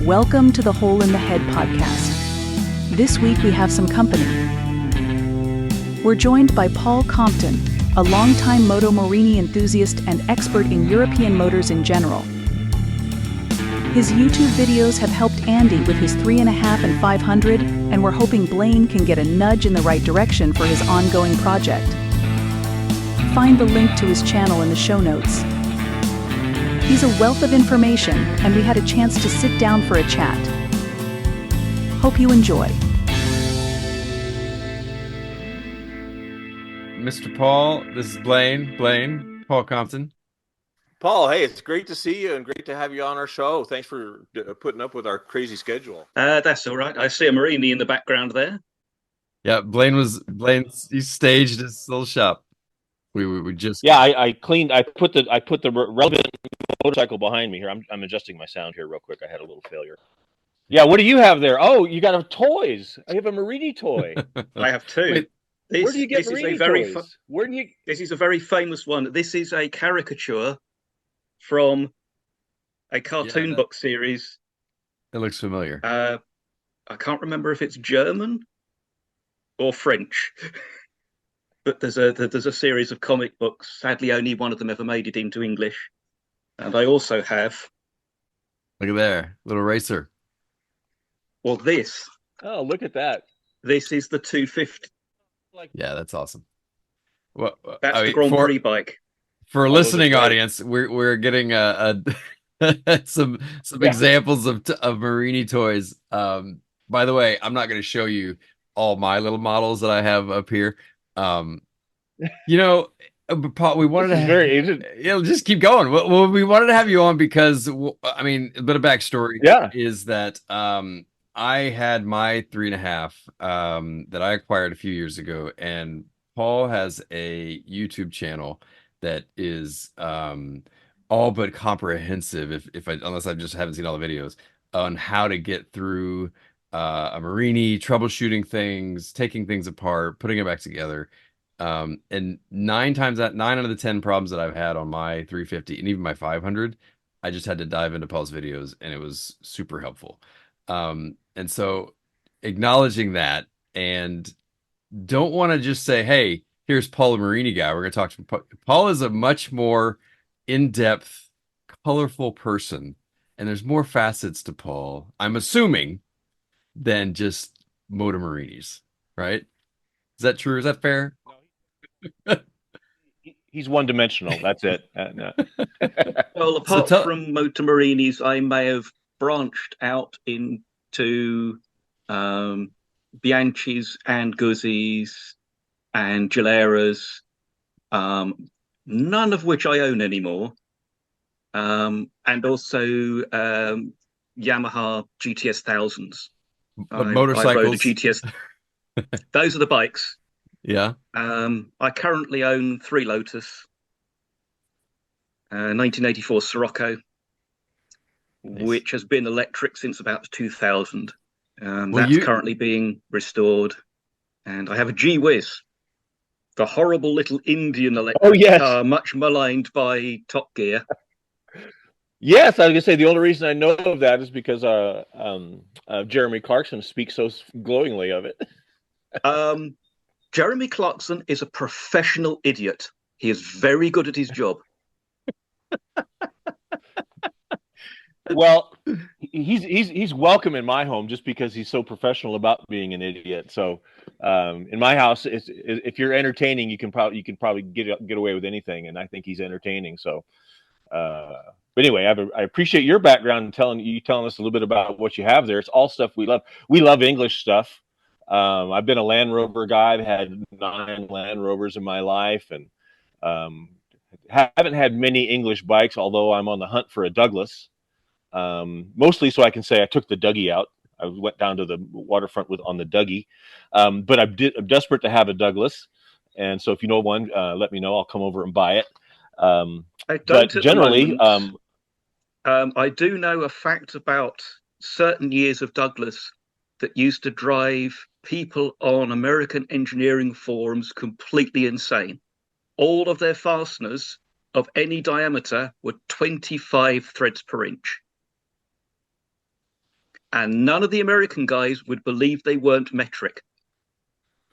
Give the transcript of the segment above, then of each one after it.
Welcome to the Hole in the Head podcast. This week we have some company. We're joined by Paul Compton, a longtime Moto Morini enthusiast and expert in European motors in general. His YouTube videos have helped Andy with his 3.5 and 500, and we're hoping Blaine can get a nudge in the right direction for his ongoing project. Find the link to his channel in the show notes. He's a wealth of information, and we had a chance to sit down for a chat. Hope you enjoy. Mr. Paul, this is Blaine, Paul Compton. Paul, hey, it's great to see you and great to have you on our show. Thanks for putting up with our crazy schedule. That's all right. I see a Morini in the background there. Yeah, Blaine, he staged his little shop. We just I put the relevant motorcycle behind me here. I'm adjusting my sound here real quick. I had a little failure. Yeah, what do you have there? Oh, you got toys. I have a Morini toy. I have two. Where do you get Morini toys? This is a very famous one. This is a caricature from a cartoon book series. It looks familiar. I can't remember if it's German or French. But there's a series of comic books. Sadly, only one of them ever made it into English. And I also have... Look at there, little racer. Well, this. Oh, look at that. This is the 250. Yeah, that's awesome. Well, that's the Grand Prix bike. For a listening audience, we're getting some examples of Morini toys. By the way, I'm not going to show you all my little models that I have up here. Paul, we wanted to just keep going. Well, we wanted to have you on because a bit of backstory is that I had my 3.5 that I acquired a few years ago, and Paul has a YouTube channel that is all but comprehensive, unless I just haven't seen all the videos, on how to get through a Morini, troubleshooting things, taking things apart, putting it back together. And 9 out of the 10 problems that I've had on my 350 and even my 500, I just had to dive into Paul's videos, and it was super helpful. And so acknowledging that, and don't want to just say, hey, here's Paul, the Morini guy. We're going to talk to Paul. Is a much more in-depth, colorful person, and there's more facets to Paul, I'm assuming, than just Moto Morinis, right? Is that true? Is that fair? He's one-dimensional. That's it. No. Well, apart from Moto Morinis, I may have branched out into Bianchis and Guzzi's and Gileras, none of which I own anymore, and also Yamaha GTS thousands. Motorcycles. I rode a GTS. Those are the bikes. Yeah. I currently own 3 Lotus, 1984 Scirocco, nice, which has been electric since about 2000. That's currently being restored. And I have a G-Wiz, the horrible little Indian electric car, much maligned by Top Gear. Yes, I was going to say the only reason I know of that is because Jeremy Clarkson speaks so glowingly of it. Jeremy Clarkson is a professional idiot. He is very good at his job. Well, he's welcome in my home just because he's so professional about being an idiot. So in my house, if you're entertaining, you can probably get away with anything, and I think he's entertaining. So, but anyway, I appreciate your background and telling us a little bit about what you have there. It's all stuff we love. We love English stuff. I've been a Land Rover guy. I've had 9 Land Rovers in my life, and haven't had many English bikes, although I'm on the hunt for a Douglas. Mostly so I can say I took the Dougie out. I went down to the waterfront on the Dougie. But I'm desperate to have a Douglas. And so if you know one, let me know. I'll come over and buy it. But generally, I do know a fact about certain years of Douglas that used to drive people on American engineering forums completely insane. All of their fasteners of any diameter were 25 threads per inch. and none of the American guys would believe they weren't metric.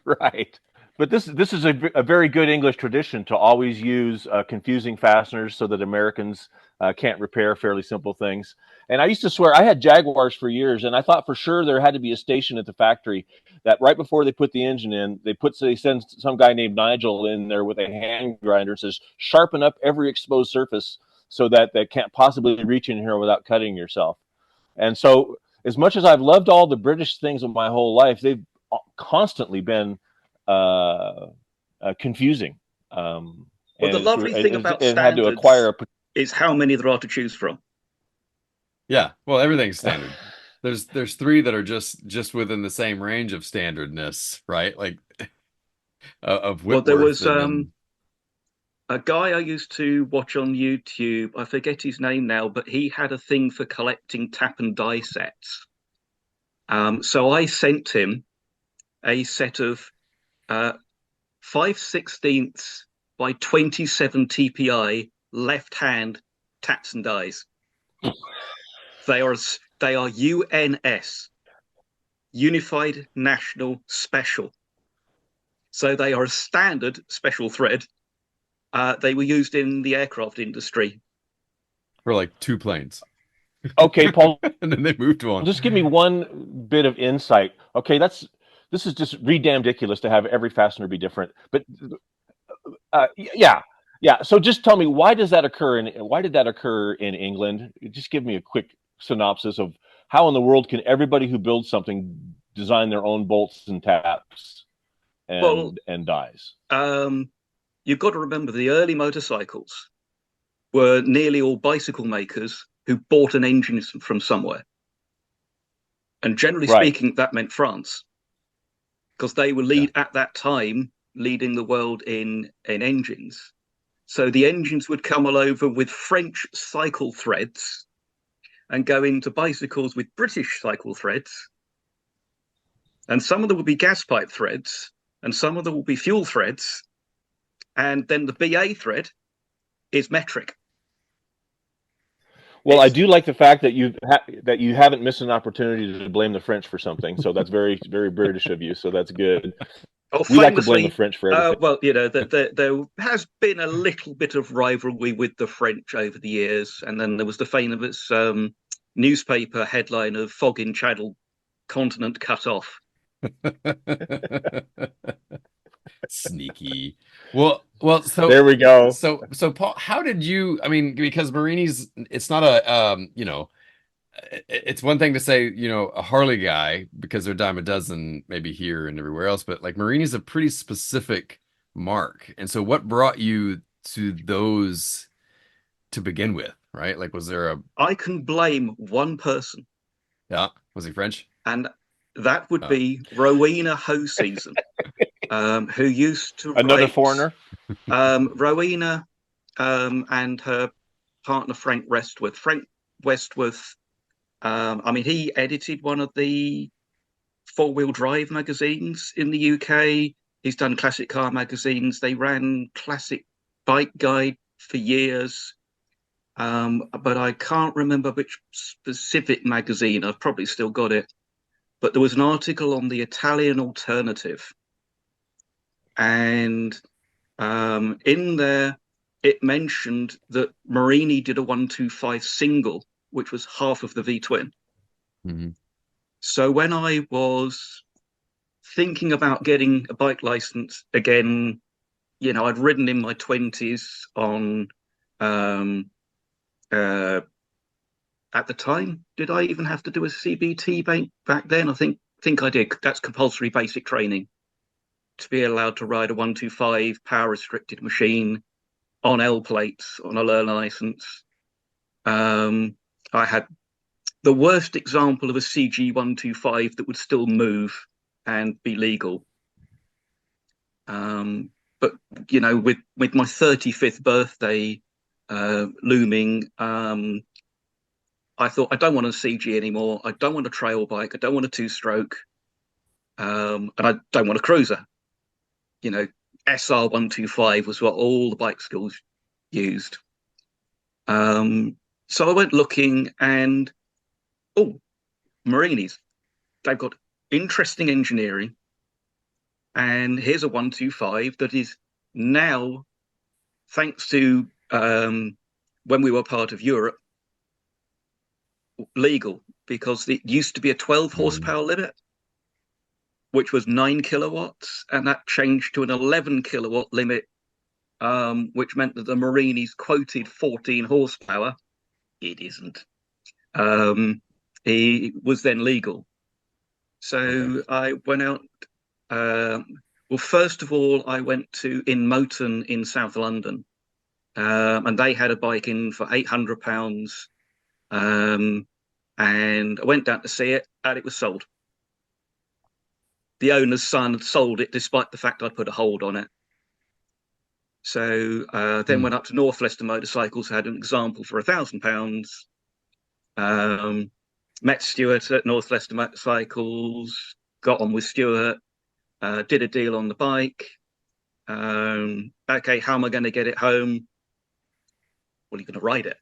Right. But this is a very good English tradition to always use confusing fasteners so that Americans can't repair fairly simple things. And I used to swear, I had Jaguars for years, and I thought for sure there had to be a station at the factory that right before they put the engine in, they send some guy named Nigel in there with a hand grinder and says, sharpen up every exposed surface so that they can't possibly reach in here without cutting yourself. And so as much as I've loved all the British things of my whole life, they've constantly been confusing. Well, the lovely thing about standards had to acquire is how many there are to choose from. Yeah, well, everything's standard. There's three that are just within the same range of standardness, right? Like of Whitworth. Well, there was a guy I used to watch on YouTube. I forget his name now, but he had a thing for collecting tap and die sets. So I sent him a set of 5/16 by 27 TPI left-hand taps and dies. They are UNS, Unified National Special. So they are a standard special thread. They were used in the aircraft industry for like 2 planes. Okay, Paul. And then they moved on. Just give me one bit of insight. Okay, this is just ridiculous to have every fastener be different. But yeah. So just tell me, why did that occur in England? Just give me a quick synopsis of how in the world can everybody who builds something design their own bolts and taps and dies? You've got to remember the early motorcycles were nearly all bicycle makers who bought an engine from somewhere. And generally speaking, that meant France, because they were at that time leading the world in engines. So the engines would come all over with French cycle threads and go into bicycles with British cycle threads. And some of them would be gas pipe threads, and some of them will be fuel threads. And then the BA thread is metric. Well, I do like the fact that you haven't missed an opportunity to blame the French for something. So that's very, very British of you. So that's good. Oh, we like to blame the French for everything. Well, there has been a little bit of rivalry with the French over the years, and then there was the famous newspaper headline of "Fog in Channel, Continent cut off." Sneaky. Well. So there we go. So Paul, how did you? I mean, because Morinis, it's not a it's one thing to say, a Harley guy, because they're a dime a dozen maybe here and everywhere else, but like Morini is a pretty specific mark. And so what brought you to those to begin with, right? Like, was there I can blame one person. Yeah. Was he French? And that would be Rowena Hoseason, who used to another foreigner. Rowena and her partner Frank Westworth. Frank Westworth, he edited one of the four-wheel drive magazines in the UK. He's done classic car magazines. They ran Classic Bike Guide for years. But I can't remember which specific magazine. I've probably still got it. But there was an article on the Italian alternative. And in there, it mentioned that Morini did a 125 single, which was half of the V-twin. Mm-hmm. So when I was thinking about getting a bike license again, I'd ridden in my 20s on, at the time, did I even have to do a CBT back then? I think I did. That's compulsory basic training to be allowed to ride a 125 power restricted machine on L plates on a learner license. I had the worst example of a CG 125 that would still move and be legal. But with my 35th birthday looming, I thought, I don't want a CG anymore. I don't want a trail bike. I don't want a two-stroke. And I don't want a cruiser. SR125 was what all the bike schools used. So I went looking and, Morinis. They've got interesting engineering. And here's a 125 that is now, thanks to when we were part of Europe, legal, because it used to be a 12 horsepower limit, which was 9 kilowatts, and that changed to an 11 kilowatt limit, which meant that the Morinis quoted 14 horsepower. It isn't. It was then legal. So I went out. Well, first of all, I went to in Moton in South London, and they had a bike in for £800. And I went down to see it, and it was sold. The owner's son had sold it, despite the fact I'd put a hold on it. So then went up to North Leicester Motorcycles, had an example for £1,000. Met Stuart at North Leicester Motorcycles, got on with Stuart, did a deal on the bike. Okay, how am I going to get it home? Well, you're going to ride it.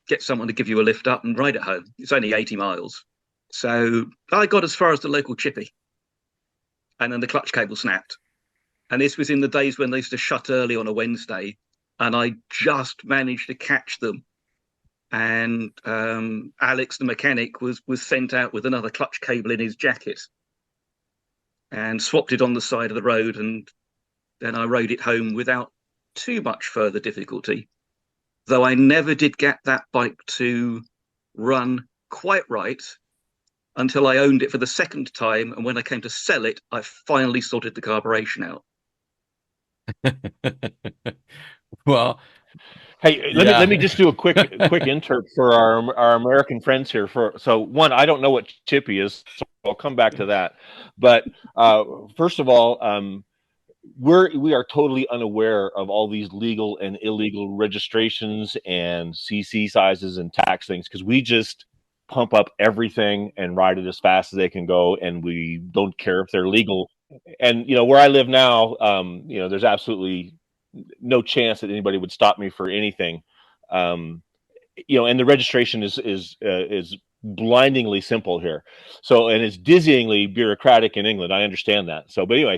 Get someone to give you a lift up and ride it home. It's only 80 miles. So I got as far as the local chippy. And then the clutch cable snapped. And this was in the days when they used to shut early on a Wednesday. And I just managed to catch them. And Alex, the mechanic, was sent out with another clutch cable in his jacket and swapped it on the side of the road. And then I rode it home without too much further difficulty, though I never did get that bike to run quite right until I owned it for the second time. And when I came to sell it, I finally sorted the carburation out. Well, hey, let me just do a quick insert for our American friends here. So one, I don't know what chippy is, so I'll come back to that. But first of all, we are totally unaware of all these legal and illegal registrations and CC sizes and tax things, because we just pump up everything and ride it as fast as they can go, and we don't care if they're legal. And where I live now, there's absolutely no chance that anybody would stop me for anything. And the registration is blindingly simple here. So, and it's dizzyingly bureaucratic in England. I understand that. So, but anyway,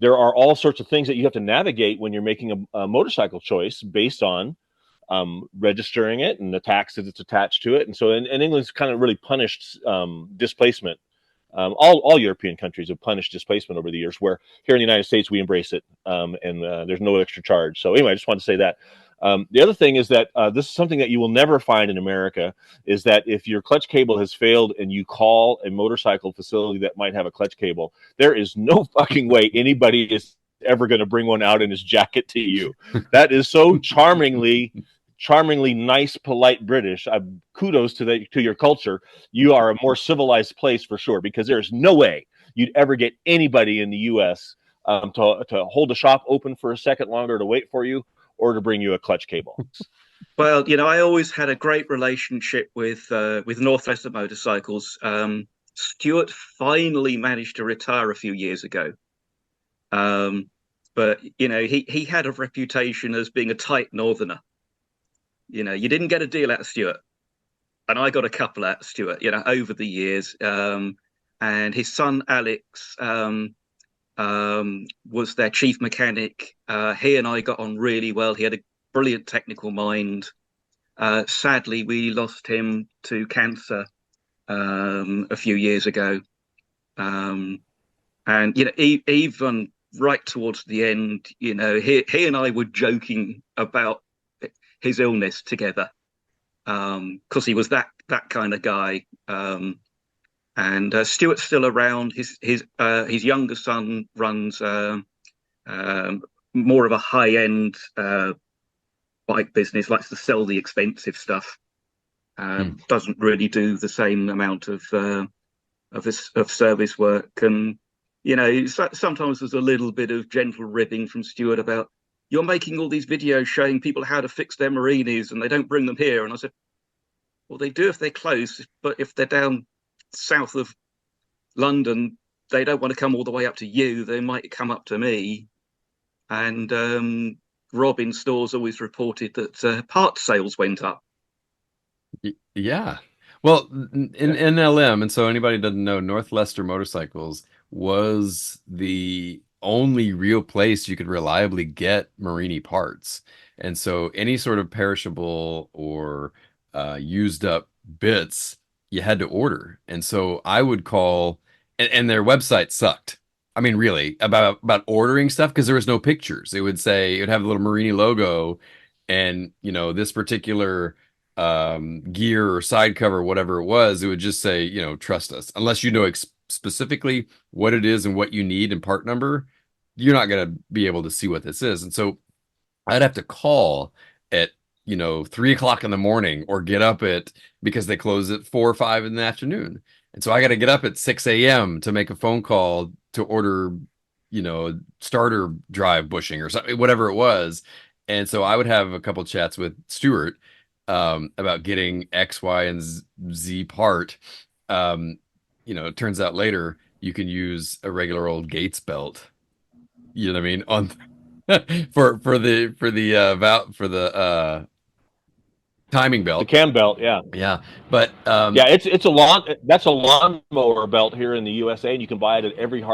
there are all sorts of things that you have to navigate when you're making a motorcycle choice based on registering it and the tax that's attached to it. And so, and England's kind of really punished displacement. All European countries have punished displacement over the years, where here in the United States we embrace it, and there's no extra charge. So anyway, I just wanted to say that. The other thing is that this is something that you will never find in America, is that if your clutch cable has failed and you call a motorcycle facility that might have a clutch cable, there is no fucking way anybody is ever going to bring one out in his jacket to you. That is so charmingly nice, polite British. Kudos to your culture. You are a more civilized place for sure, because there's no way you'd ever get anybody in the U.S. To hold a shop open for a second longer to wait for you, or to bring you a clutch cable. Well, I always had a great relationship with North Leicester Motorcycles. Stuart finally managed to retire a few years ago. But, he had a reputation as being a tight northerner. You didn't get a deal out of Stuart. And I got a couple out of Stuart, over the years. And his son, Alex, was their chief mechanic. He and I got on really well. He had a brilliant technical mind. Sadly, we lost him to cancer a few years ago. And even right towards the end, he and I were joking about his illness together, because he was that kind of guy. And Stuart's still around. His younger son runs more of a high-end bike business, likes to sell the expensive stuff. Doesn't really do the same amount of service work. And sometimes there's a little bit of gentle ribbing from Stuart about, you're making all these videos showing people how to fix their Morinis and they don't bring them here. And I said, well, they do if they're close, but if they're down south of London, they don't want to come all the way up to you. They might come up to me. And Rob in stores always reported that parts sales went up. Yeah. Well, in NLM, and so anybody doesn't know, North Leicester Motorcycles was the only real place you could reliably get Morini parts. And so any sort of perishable or used up bits, you had to order. And so I would call, and their website sucked. I mean, really, about ordering stuff because there was no pictures. It would say it would have the little Morini logo, and this particular gear or side cover, whatever it was, it would just say, trust us. Unless you know specifically what it is and what you need and part number, you're not going to be able to see what this is. And so I'd have to call at 3 o'clock in the morning or get up at, because they close at 4 or 5 in the afternoon. And so I got to get up at 6 a.m. to make a phone call to order, starter drive bushing or something, whatever it was. And so I would have a couple chats with Stuart about getting X, Y, and Z part. It turns out later you can use a regular old Gates belt. You know what I mean? On for the timing belt, the cam belt, yeah. But it's a lawnmower belt here in the USA, and you can buy it at every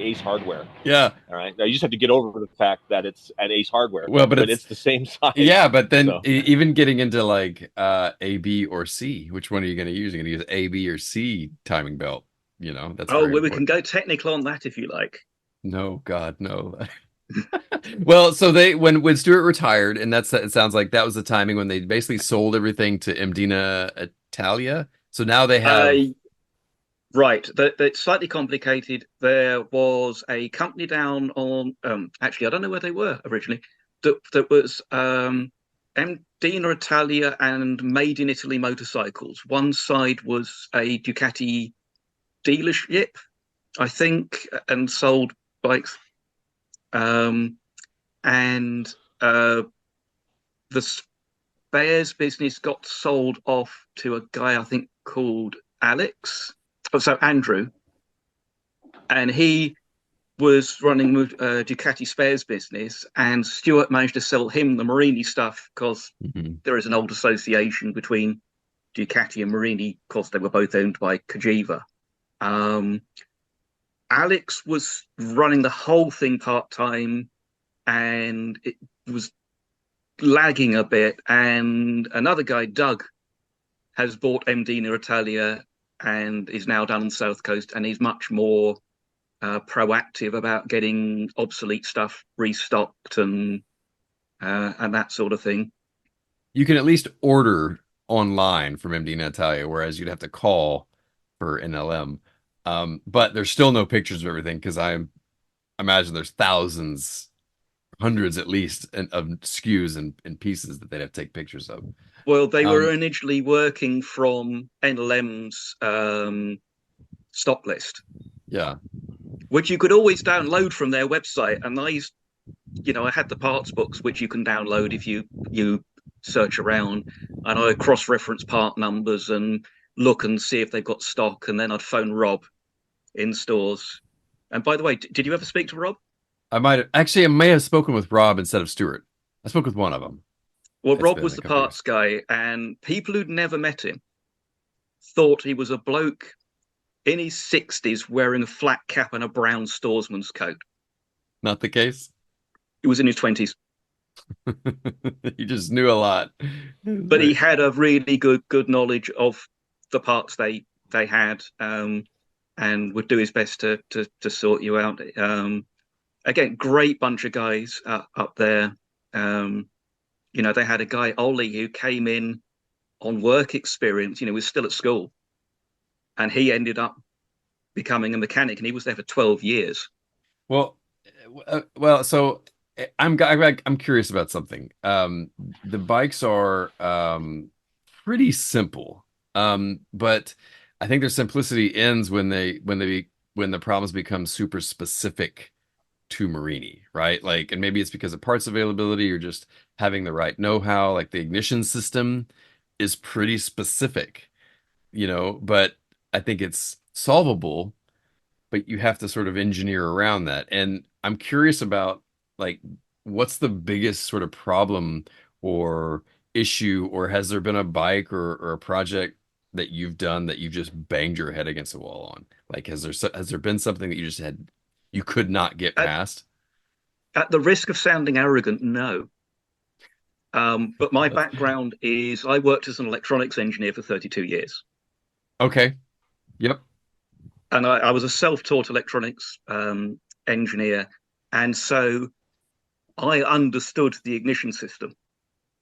Ace Hardware. Yeah. All right. Now you just have to get over the fact that it's at Ace Hardware. Well, but it's the same size. Yeah, but then even getting into like A, B, or C, which one are you going to use? You're going to use A, B, or C timing belt. That's we can go technical on that if you like. No, God, no. Well, so when Stuart retired, and it sounds like that was the timing when they basically sold everything to Modena Italia. So now they have right. That's slightly complicated. There was a company down on actually I don't know where they were originally. That was Modena Italia and Made in Italy motorcycles. One side was a Ducati dealership, I think, and sold bikes. And the spares business got sold off to a guy I think called Andrew, and he was running Ducati spares business, and Stuart managed to sell him the Morini stuff because there is an old association between Ducati and Morini because they were both owned by Cagiva. Alex was running the whole thing part-time, and it was lagging a bit. And another guy, Doug, has bought Modena Italia and is now down on the South Coast, and he's much more proactive about getting obsolete stuff restocked and that sort of thing. You can at least order online from Modena Italia, whereas you'd have to call for NLM. But there's still no pictures of everything because I imagine there's thousands, hundreds at least, of SKUs and pieces that they'd have to take pictures of. Well, they were initially working from NLM's stock list. Yeah. Which you could always download from their website. And I had the parts books, which you can download if you search around. And I cross-reference part numbers and look and see if they've got stock. And then I'd phone Rob in stores. And by the way, did you ever speak to Rob? I may have spoken with Rob instead of Stuart. I spoke with one of them. Well, Rob was the parts guy, and people who'd never met him thought he was a bloke in his 60s wearing a flat cap and a brown storesman's coat. Not the case? He was in his 20s. He just knew a lot. But he had a really good knowledge of the parts they had, and would do his best to sort you out. Again, great bunch of guys up there. They had a guy, Ollie, who came in on work experience, was still at school. And he ended up becoming a mechanic, and he was there for 12 years. Well, so I'm curious about something. The bikes are pretty simple, but I think their simplicity ends when the problems become super specific to Morini, right? Like, and maybe it's because of parts availability or just having the right know-how. Like the ignition system is pretty specific, but I think it's solvable, but you have to sort of engineer around that. And I'm curious about, like, what's the biggest sort of problem or issue, or has there been a bike or a project that you've done that you just banged your head against the wall on? Like, has there been something that you could not get past? At the risk of sounding arrogant, no. But my background is I worked as an electronics engineer for 32 years. Okay. Yep. And I was a self-taught electronics engineer. And so I understood the ignition system.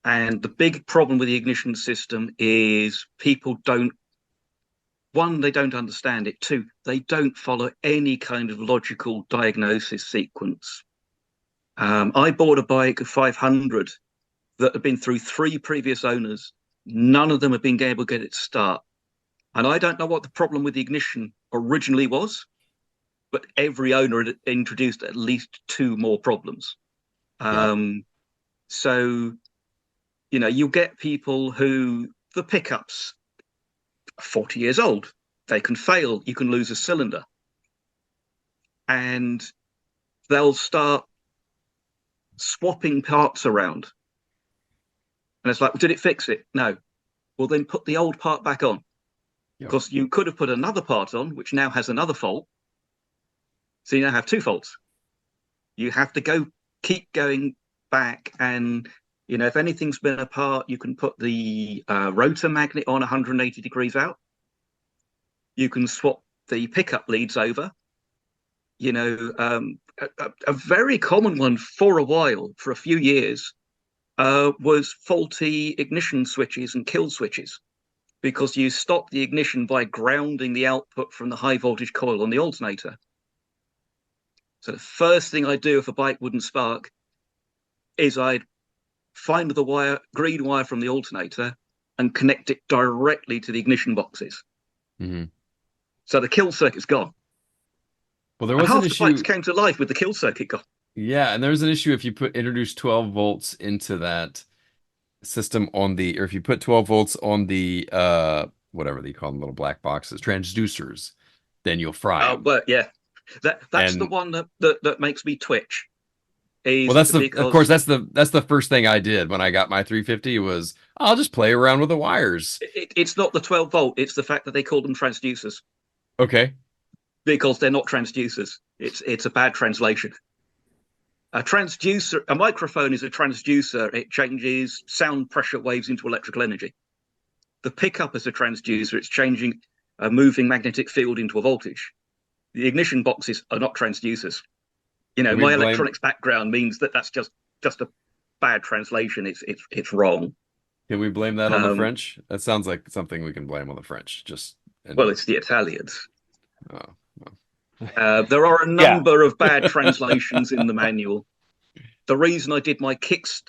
And the big problem with the ignition system is people don't, one, they don't understand it. Two, they don't follow any kind of logical diagnosis sequence. I bought a bike of 500 that had been through 3 previous owners. None of them have been able to get it to start. And I don't know what the problem with the ignition originally was, but every owner had introduced at least 2 more problems. So, you know, you get people who the pickups are 40 years old. They can fail. You can lose a cylinder. And they'll start swapping parts around. And it's like, well, did it fix it? No. Well, then put the old part back on. Because you could have put another part on, which now has another fault. So you now have 2 faults. You have to keep going back. And, you know, if anything's been apart, you can put the rotor magnet on 180 degrees out. You can swap the pickup leads over. You know, a very common one for a while, for a few years, was faulty ignition switches and kill switches, because you stop the ignition by grounding the output from the high voltage coil on the alternator. So the first thing I do if a bike wouldn't spark is I'd find the green wire from the alternator and connect it directly to the ignition boxes. Mm-hmm. So the kill circuit's gone. Well, there was an issue. Half the bikes came to life with the kill circuit gone. Yeah, and there was an issue if you introduce 12 volts into that system or if you put 12 volts on the whatever they call them, little black boxes, transducers, then you'll fry them. But yeah, that's the one that makes me twitch. Well, that's the first thing I did when I got my 350 was I'll just play around with the wires. It's not the 12 volt; it's the fact that they call them transducers. Okay. Because they're not transducers. It's a bad translation. A microphone is a transducer. It changes sound pressure waves into electrical energy. The pickup is a transducer. It's changing a moving magnetic field into a voltage. The ignition boxes are not transducers. You know, my electronics background means that's just a bad translation. It's wrong. Can we blame that on the French? That sounds like something we can blame on the French. Well, it's the Italians. Oh. There are a number of bad translations in the manual. The reason I did my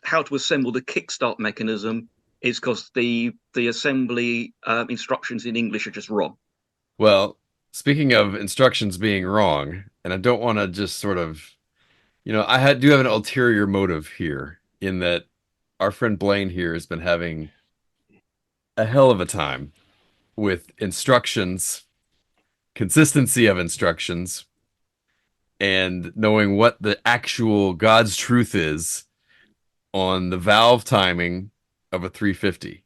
how to assemble the kickstart mechanism is because the assembly instructions in English are just wrong. Well, speaking of instructions being wrong, and I don't want to just sort of, you know, do have an ulterior motive here in that our friend Blaine here has been having a hell of a time with instructions, consistency of instructions, and knowing what the actual God's truth is on the valve timing of a 350.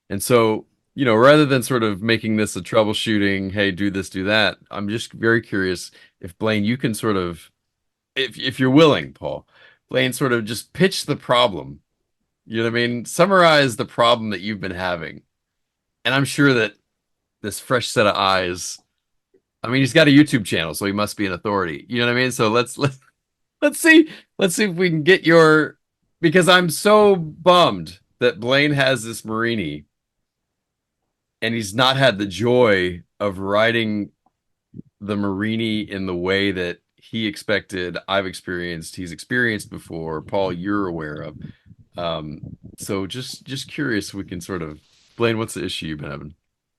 And so, you know, rather than sort of making this a troubleshooting, hey, do this, do that, I'm just very curious if Blaine, you can sort of, if you're willing, Paul, Blaine, sort of just pitch the problem. You know what I mean? Summarize the problem that you've been having. And I'm sure that this fresh set of eyes, I mean, he's got a YouTube channel, so he must be an authority. You know what I mean? So let's see if we can get because I'm so bummed that Blaine has this Morini and he's not had the joy of riding the Morini in the way that he expected, he's experienced before, Paul, you're aware of. So just curious if we can sort of, Blaine, what's the issue you've been having?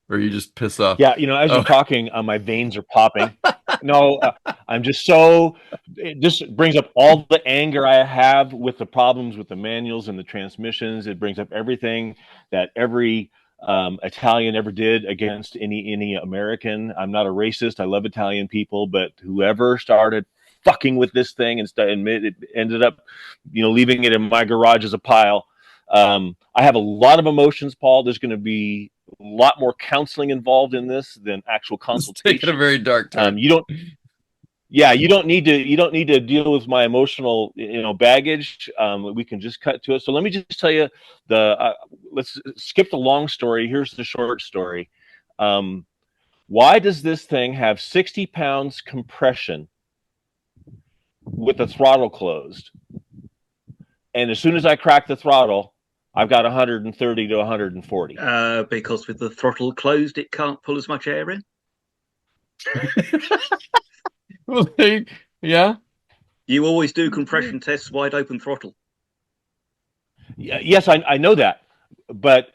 Or you just piss off? Yeah, you know, as you're talking, my veins are popping. No, I'm just it just brings up all the anger I have with the problems with the manuals and the transmissions. It brings up everything that every Italian ever did against any American. I'm not a racist. I love Italian people, but whoever started fucking with this thing and it ended up, you know, leaving it in my garage as a pile. I have a lot of emotions, Paul. There's going to be lot more counseling involved in this than actual consultation. It's taken a very dark turn. You don't need to deal with my emotional, baggage. We can just cut to it. So let me just tell you let's skip the long story. Here's the short story. Why does this thing have 60 pounds compression with the throttle closed? And as soon as I crack the throttle, I've got 130 to 140. Because with the throttle closed, it can't pull as much air in. Well, yeah. You always do compression tests wide open throttle. Yes, I know that. But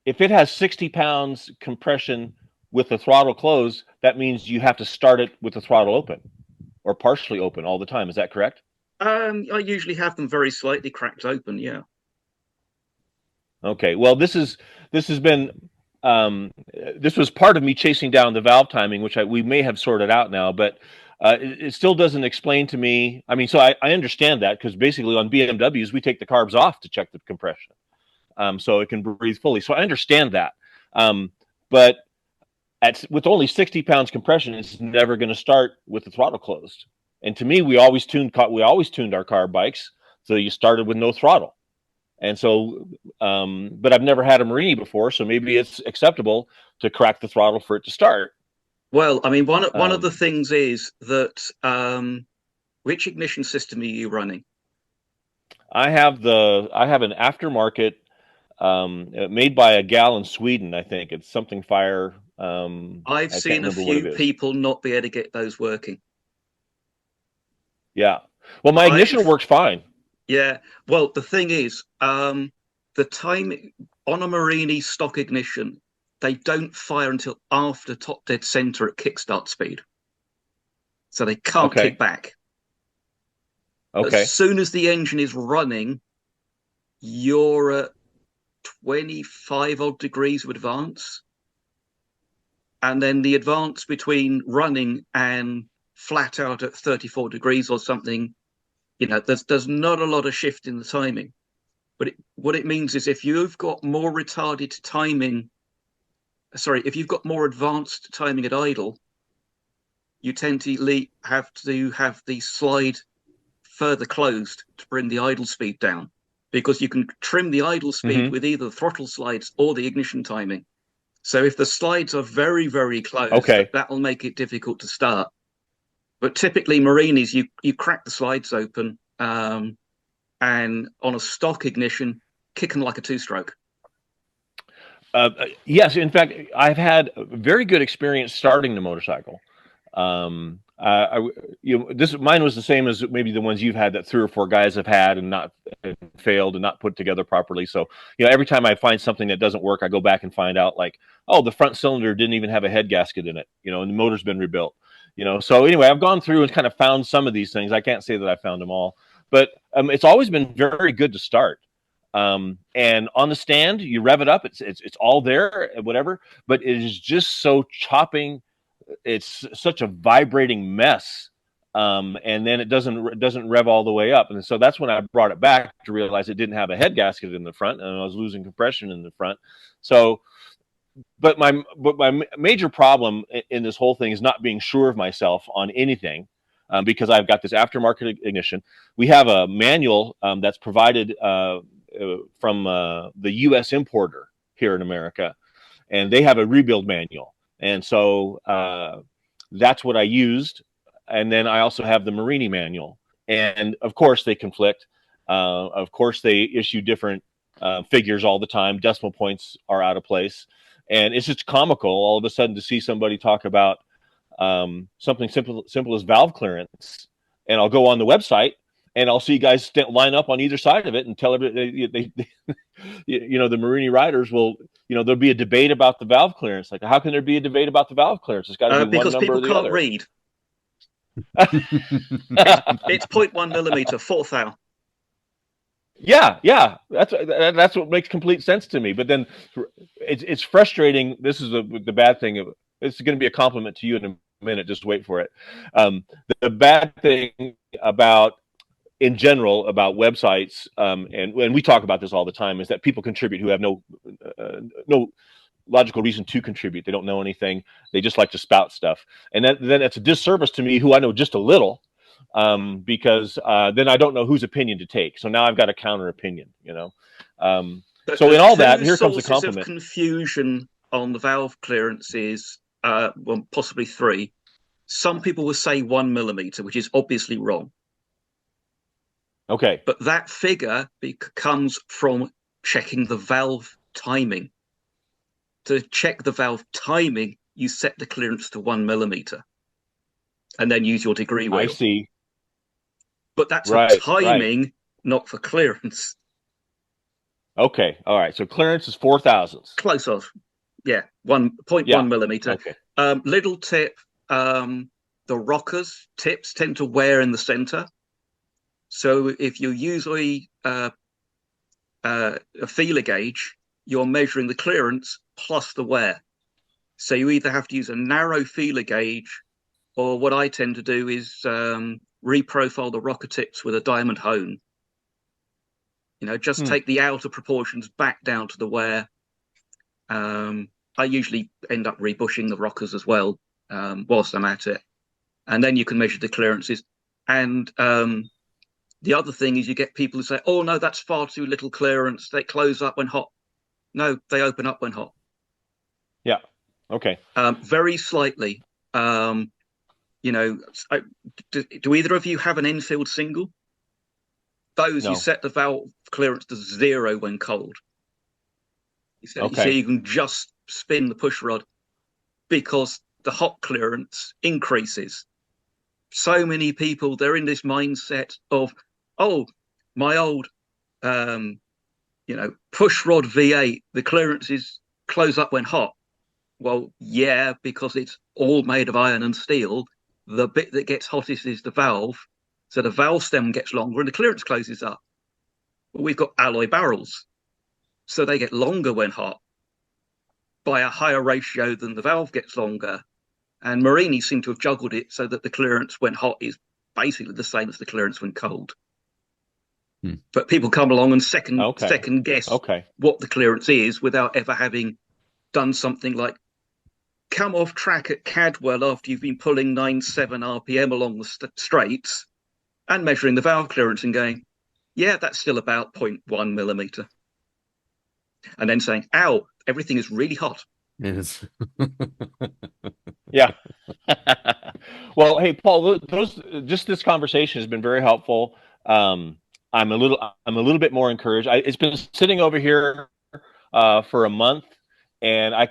if it has 60 pounds compression with the throttle closed, that means you have to start it with the throttle open or partially open all the time. Is that correct? I usually have them very slightly cracked open. Yeah. Okay. Well, this was part of me chasing down the valve timing, which we may have sorted out now, but it still doesn't explain to me. I mean, so I understand that, because basically on BMWs, we take the carbs off to check the compression, so it can breathe fully. So I understand that. But with only 60 pounds compression, it's never going to start with the throttle closed. And to me, we always tuned our carb bikes so you started with no throttle. And so, but I've never had a Morini before, so maybe it's acceptable to crack the throttle for it to start. Well, I mean, one of the things is that which ignition system are you running? I have an aftermarket made by a gal in Sweden. I think it's something Fire. I've seen a few people not be able to get those working. Yeah. Well, my ignition works fine. Yeah. Well, the thing is, the time on a Morini stock ignition, they don't fire until after top dead center at kickstart speed. So they can't kick back. Okay. As soon as the engine is running, you're at 25 odd degrees of advance. And then the advance between running and flat out at 34 degrees or something, there's not a lot of shift in the timing. But what it means is if you've got more advanced timing at idle, you tend to have to have the slide further closed to bring the idle speed down, because you can trim the idle speed with either the throttle slides or the ignition timing. So if the slides are very, very close, that'll make it difficult to start. But typically Morinis, you crack the slides open, and on a stock ignition, kick them like a two-stroke. Yes, in fact, I've had a very good experience starting the motorcycle. Mine was the same as maybe the ones you've had that 3 or 4 guys have had and failed and not put together properly. So, every time I find something that doesn't work, I go back and find out, like, oh, the front cylinder didn't even have a head gasket in it, and the motor's been rebuilt, So anyway, I've gone through and kind of found some of these things. I can't say that I found them all, but it's always been very good to start. And on the stand, you rev it up, it's all there, whatever, but it is just so chopping. It's such a vibrating mess. And then it doesn't rev all the way up. And so that's when I brought it back to realize it didn't have a head gasket in the front, and I was losing compression in the front. So, but my major problem in this whole thing is not being sure of myself on anything, because I've got this aftermarket ignition. We have a manual that's provided from the U.S. importer here in America, and they have a rebuild manual. And so that's what I used. And then I also have the Morini manual. And of course they conflict. Of course they issue different figures all the time. Decimal points are out of place. And it's just comical all of a sudden to see somebody talk about something simple as valve clearance. And I'll go on the website and I'll see guys line up on either side of it and tell everybody, the Morini riders will, there'll be a debate about the valve clearance. Like, how can there be a debate about the valve clearance? It's got to be one number or the other. Because people can't read. It's 0.1 millimeter, 4th thou. Yeah, that's what makes complete sense to me. But then it's frustrating. This is the bad thing. It's going to be a compliment to you in a minute. Just wait for it. The bad thing in general about websites, and we talk about this all the time, is that people contribute who have no logical reason to contribute. They don't know anything. They just like to spout stuff. And then it's a disservice to me, who I know just a little, because then I don't know whose opinion to take. So now I've got a counter opinion, so in all that, here comes the compliment. Of confusion on the valve clearances, well, possibly three. Some people will say 1 millimeter, which is obviously wrong. Okay. But that figure comes from checking the valve timing. To check the valve timing, you set the clearance to 1 millimeter and then use your degree wheel. I see. But that's for timing, not for clearance. Okay. All right. So clearance is 4 thousandths. Close off. Yeah. 1.1 millimeter. Okay. Little tip, the rockers tips tend to wear in the center. So if you use a feeler gauge, you're measuring the clearance plus the wear. So you either have to use a narrow feeler gauge, or what I tend to do is reprofile the rocker tips with a diamond hone. Just take the outer proportions back down to the wear. I usually end up rebushing the rockers as well whilst I'm at it. And then you can measure the clearances. And the other thing is you get people who say, oh, no, that's far too little clearance. They close up when hot. No, they open up when hot. Yeah. Okay. Very slightly. Do either of you have an Enfield single? Those, no. You set the valve clearance to 0 when cold. So you can just spin the push rod because the hot clearance increases. So many people, they're in this mindset of, oh, my old, push rod V8, the clearances close up when hot. Well, yeah, because it's all made of iron and steel. The bit that gets hottest is the valve. So the valve stem gets longer and the clearance closes up. Well, we've got alloy barrels, so they get longer when hot by a higher ratio than the valve gets longer. And Morinis seem to have juggled it so that the clearance when hot is basically the same as the clearance when cold. But people come along and second guess what the clearance is without ever having done something like come off track at Cadwell after you've been pulling 9.7 RPM along the straights and measuring the valve clearance and going, yeah, that's still about 0.1 millimeter. And then saying, ow, everything is really hot. It is. Yeah. Well, hey, Paul, this conversation has been very helpful. I'm a little bit more encouraged. It's been sitting over here for a month, and I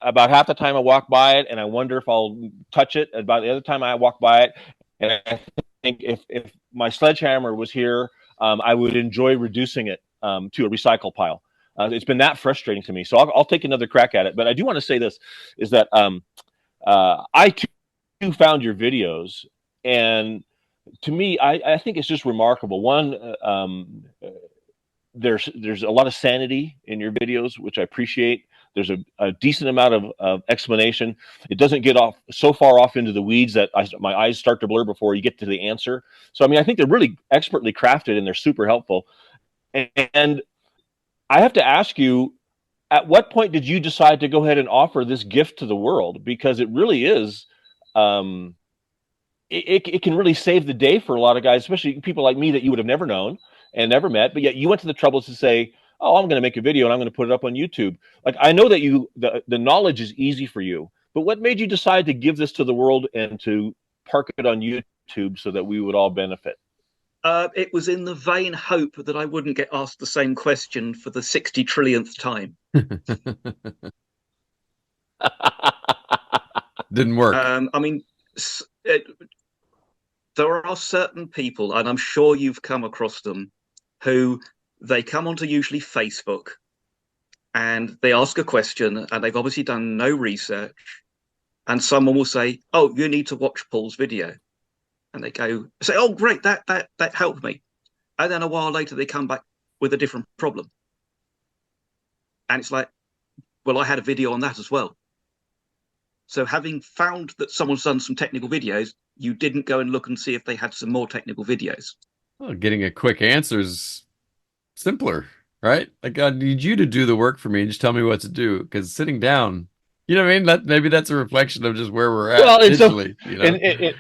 about half the time I walk by it, and I wonder if I'll touch it. About the other time I walk by it, and I think if my sledgehammer was here, I would enjoy reducing it to a recycle pile. It's been that frustrating to me. So I'll take another crack at it. But I do want to say this, is that I too found your videos, and to me, I think it's just remarkable. One, there's a lot of sanity in your videos, which I appreciate. There's a decent amount of explanation. It doesn't get so far off into the weeds that my eyes start to blur before you get to the answer. So, I mean, I think they're really expertly crafted and they're super helpful. And I have to ask you, at what point did you decide to go ahead and offer this gift to the world? Because it really is, it can really save the day for a lot of guys, especially people like me that you would have never known and never met, but yet you went to the troubles to say, oh, I'm going to make a video and I'm going to put it up on YouTube. Like, I know that the knowledge is easy for you, but what made you decide to give this to the world and to park it on YouTube so that we would all benefit? It was in the vain hope that I wouldn't get asked the same question for the 60 trillionth time. Didn't work. I mean, there are certain people, and I'm sure you've come across them, who they come onto usually Facebook and they ask a question and they've obviously done no research, and someone will say, oh, you need to watch Paul's video. And they say, oh, great, that helped me. And then a while later, they come back with a different problem. And it's like, well, I had a video on that as well. So having found that someone's done some technical videos, you didn't go and look and see if they had some more technical videos. Well, getting a quick answer is simpler. right? Like I need you to do the work for me and just tell me what to do. Because sitting down, you know what I mean? Maybe that's a reflection of just where we're at Well, and so digitally, you know? and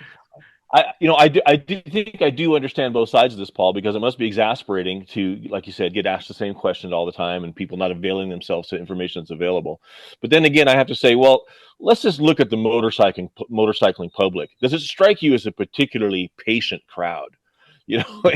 I do understand both sides of this, Paul, because it must be exasperating to, like you said, get asked the same questions all the time and people not availing themselves to information that's available. But then again, I have to say, well, let's just look at the motorcycling public. Does it strike you as a particularly patient crowd?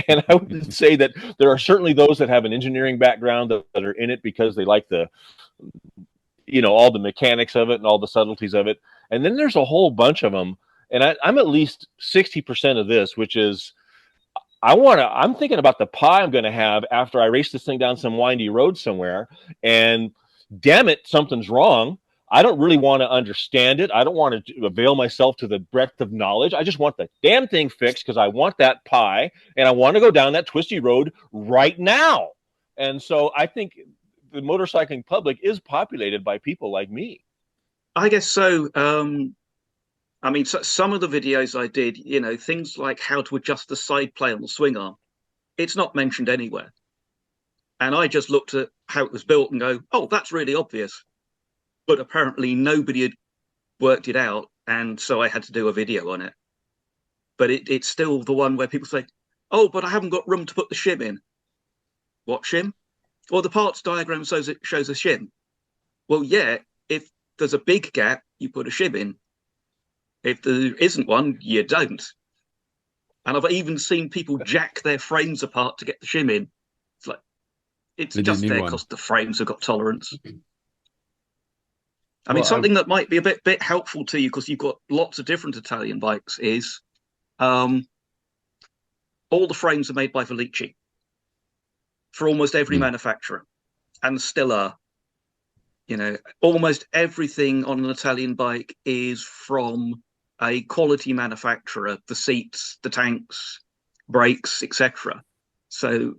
And I would say that there are certainly those that have an engineering background that are in it because they like all the mechanics of it and all the subtleties of it. And then there's a whole bunch of them. And I'm at least 60% of this, which is I'm thinking about the pie I'm going to have after I race this thing down some windy road somewhere. And damn it, something's wrong. I don't really want to understand it. I don't want to avail myself to the breadth of knowledge. I just want the damn thing fixed because I want that pie and I want to go down that twisty road right now. And so I think the motorcycling public is populated by people like me. I guess so. I mean, so some of the videos I did, things like how to adjust the side play on the swing arm, it's not mentioned anywhere. And I just looked at how it was built and go, oh, that's really obvious. But apparently nobody had worked it out. And so I had to do a video on it. But it's still the one where people say, oh, but I haven't got room to put the shim in. What shim? Well, the parts diagram shows a shim. Well, yeah, if there's a big gap, you put a shim in. If there isn't one, you don't. And I've even seen people jack their frames apart to get the shim in. It's like, it's just there because the frames have got tolerance. I mean, something that might be a bit helpful to you because you've got lots of different Italian bikes is all the frames are made by Velici for almost every manufacturer, and still are. Almost everything on an Italian bike is from a quality manufacturer, the seats, the tanks, brakes, etc. So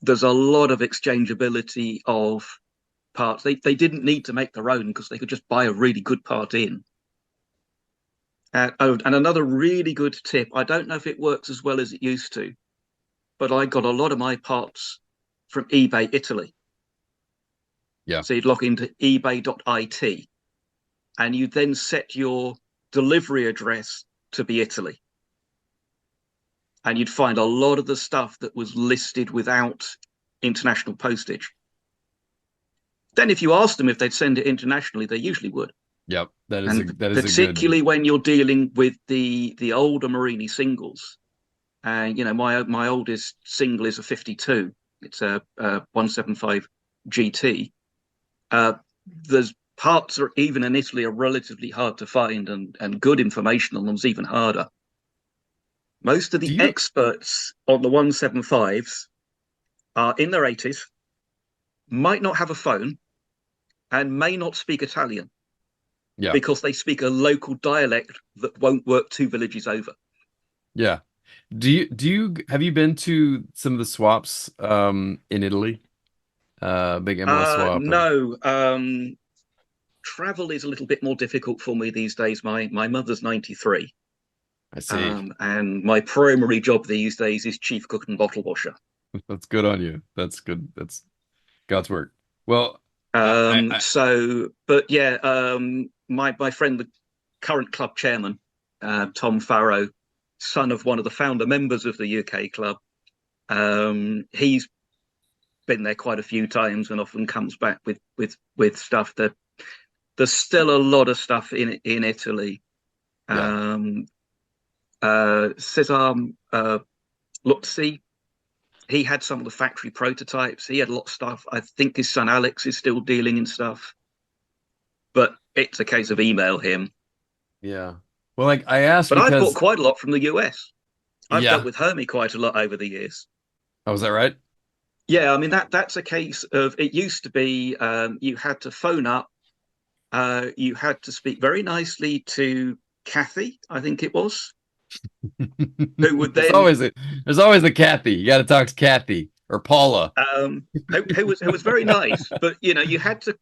there's a lot of exchangeability of parts. They didn't need to make their own because they could just buy a really good part in. And another really good tip, I don't know if it works as well as it used to, but I got a lot of my parts from eBay Italy. Yeah. So you'd log into ebay.it and you then set your delivery address to be Italy. And you'd find a lot of the stuff that was listed without international postage. Then if you asked them if they'd send it internationally, they usually would. Yep. That is particularly when you're dealing with the older Morini singles. And my oldest single is a 52. It's a 175 GT. There's parts are even in Italy are relatively hard to find, and good information on them is even harder. Most of the experts on the 175s are in their 80s, might not have a phone, and may not speak Italian. Yeah. Because they speak a local dialect that won't work 2 villages over. Yeah. Have you been to some of the swaps in Italy? Big MLS swap? No. Travel is a little bit more difficult for me these days. My mother's 93. I see. And my primary job these days is chief cook and bottle washer. That's good on you. That's good. That's God's work. Well, my friend, the current club chairman, Tom Farrow, son of one of the founder members of the UK club, he's been there quite a few times and often comes back with stuff that there's still a lot of stuff in Italy. Yeah. Cesar Luzzi, he had some of the factory prototypes. He had a lot of stuff. I think his son Alex is still dealing in stuff, but it's a case of email him. Yeah. Well, like I asked, but I've bought quite a lot from the US. I've dealt with Hermie quite a lot over the years. Oh, is that right? Yeah, I mean that's a case of, it used to be you had to phone up, you had to speak very nicely to Kathy, I think it was. Who would then? There's always a Kathy. You got to talk to Kathy or Paula. Who was very nice, but you had to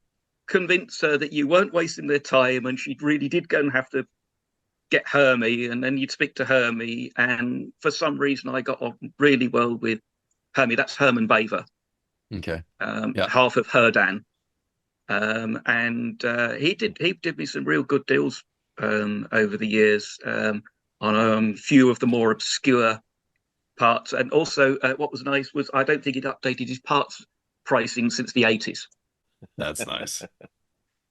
convince her that you weren't wasting their time, and she really did go and have to get Hermie, and then you'd speak to Hermie, and for some reason I got on really well with Hermie. That's Herman Baver. Okay. Half of Herdan. And he did me some real good deals over the years on a few of the more obscure parts. And also what was nice was I don't think he'd updated his parts pricing since the 80s. That's nice.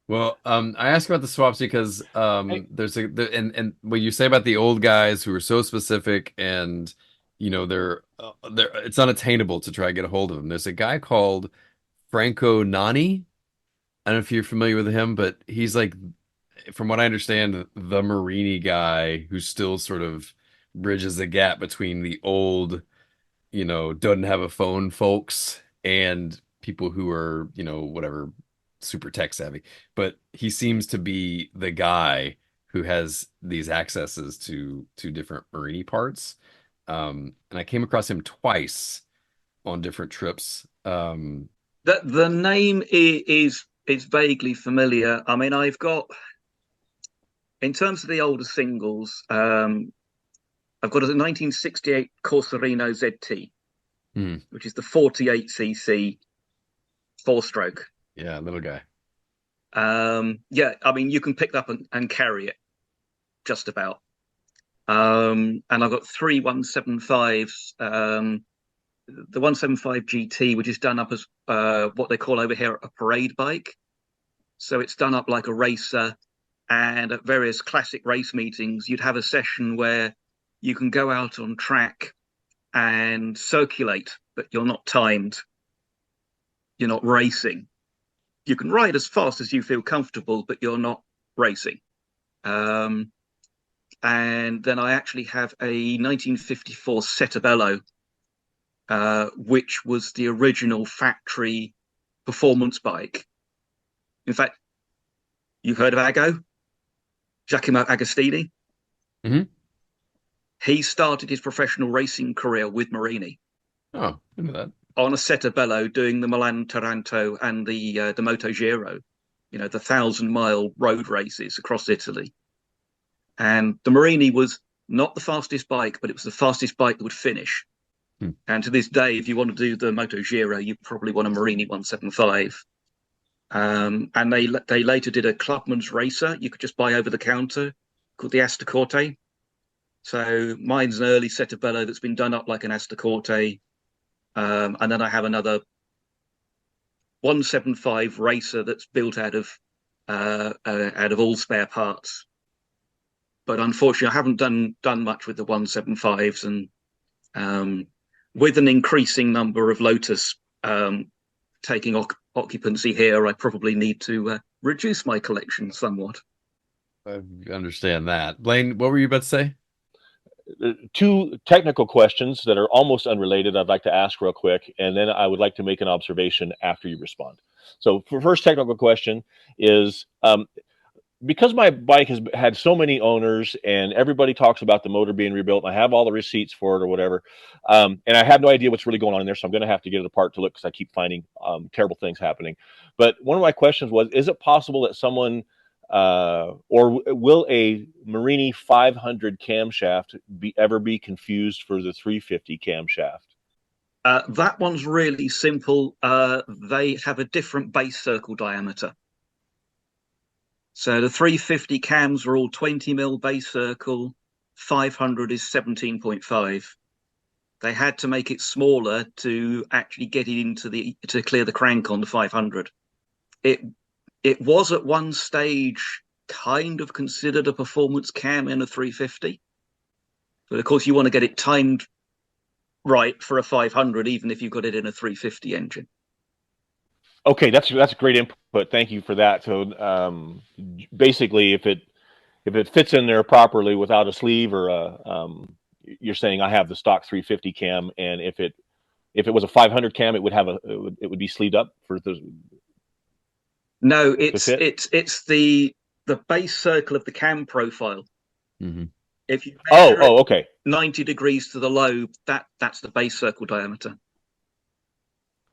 Well, I asked about the swaps because there's and what you say about the old guys who are so specific and they're it's unattainable to try to get a hold of them. There's a guy called Franco Nani. I don't know if you're familiar with him, but he's like, from what I understand, the Morini guy who still sort of bridges the gap between the old, doesn't have a phone folks and people who are, whatever, super tech savvy. But he seems to be the guy who has these accesses to different Morini parts. And I came across him twice on different trips. The name is vaguely familiar. I mean, I've got, in terms of the older singles, I've got a 1968 Corsorino ZT, which is the 48cc four-stroke. Yeah, little guy. Yeah, I mean, you can pick that up and carry it, just about. And I've got three 175s. The 175 GT, which is done up as what they call over here a parade bike. So it's done up like a racer, and at various classic race meetings, you'd have a session where you can go out on track and circulate, but you're not timed. You're not racing. You can ride as fast as you feel comfortable, but you're not racing. And then I actually have a 1954 Settebello, which was the original factory performance bike. In fact, you've heard of Ago? Giacomo Agostini? Mm-hmm. He started his professional racing career with Morini. Oh, I know that. On a Settebello, doing the Milan Taranto and the Moto Giro, the 1,000-mile road races across Italy. And the Morini was not the fastest bike, but it was the fastest bike that would finish. And to this day, if you want to do the Moto Giro, you probably want a Morini 175. And they later did a Clubman's Racer you could just buy over the counter called the Astacorte. So mine's an early Settebello that's been done up like an Astacorte. And then I have another 175 Racer that's built out of all spare parts. But unfortunately, I haven't done much with the 175s, and with an increasing number of Lotus taking occupancy here, I probably need to reduce my collection somewhat. I understand that. Blaine, what were you about to say? Two technical questions that are almost unrelated I'd like to ask real quick, and then I would like to make an observation after you respond. So for first technical question is, because my bike has had so many owners and everybody talks about the motor being rebuilt, and I have all the receipts for it or whatever, and I have no idea what's really going on in there, so I'm going to have to get it apart to look, because I keep finding terrible things happening. But one of my questions was, is it possible that someone or will a Morini 500 camshaft ever be confused for the 350 camshaft? That one's really simple. They have a different base circle diameter. So the 350 cams are all 20 mil base circle, 500 is 17.5. They had to make it smaller to actually get it to clear the crank on the 500. It was at one stage kind of considered a performance cam in a 350. But of course, you want to get it timed right for a 500, even if you've got it in a 350 engine. Okay, that's great input. Thank you for that. So basically, if it fits in there properly without a sleeve or you're saying I have the stock 350 cam, and if it was a 500 cam, it would be sleeved up for the. No, it's the base circle of the cam profile. Mm-hmm. If you okay, 90 degrees to the lobe, that's the base circle diameter.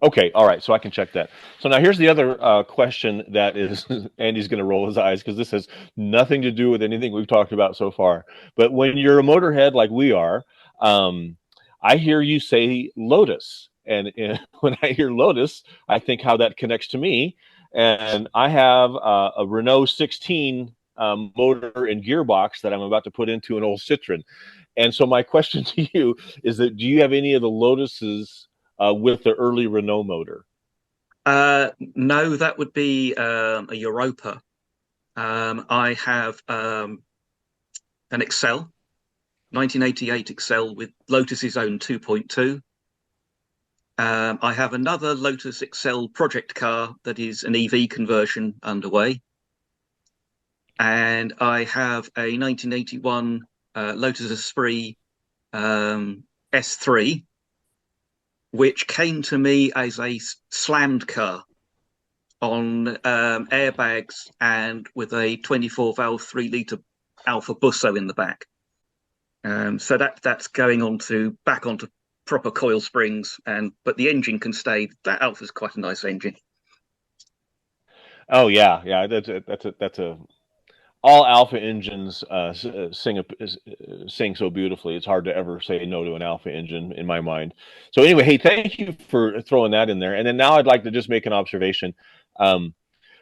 Okay, all right, so I can check that. So now here's the other question that is, Andy's going to roll his eyes because this has nothing to do with anything we've talked about so far. But when you're a motorhead like we are, I hear you say Lotus. And when I hear Lotus, I think how that connects to me. And I have a Renault 16 motor and gearbox that I'm about to put into an old Citroen. And so my question to you is that, do you have any of the Lotuses with the early Renault motor? No, that would be a Europa. I have an Excel, 1988 Excel with Lotus's own 2.2. I have another Lotus Excel project car that is an EV conversion underway. And I have a 1981 Lotus Esprit S3, which came to me as a slammed car on airbags and with a 24-valve 3-litre Alfa Busso in the back. So that's going on back onto proper coil springs, but the engine can stay. That Alfa's quite a nice engine. Oh yeah, that's a all Alfa engines sing so beautifully. It's hard to ever say no to an Alfa engine in my mind. So anyway, hey, thank you for throwing that in there. And then now I'd like to just make an observation.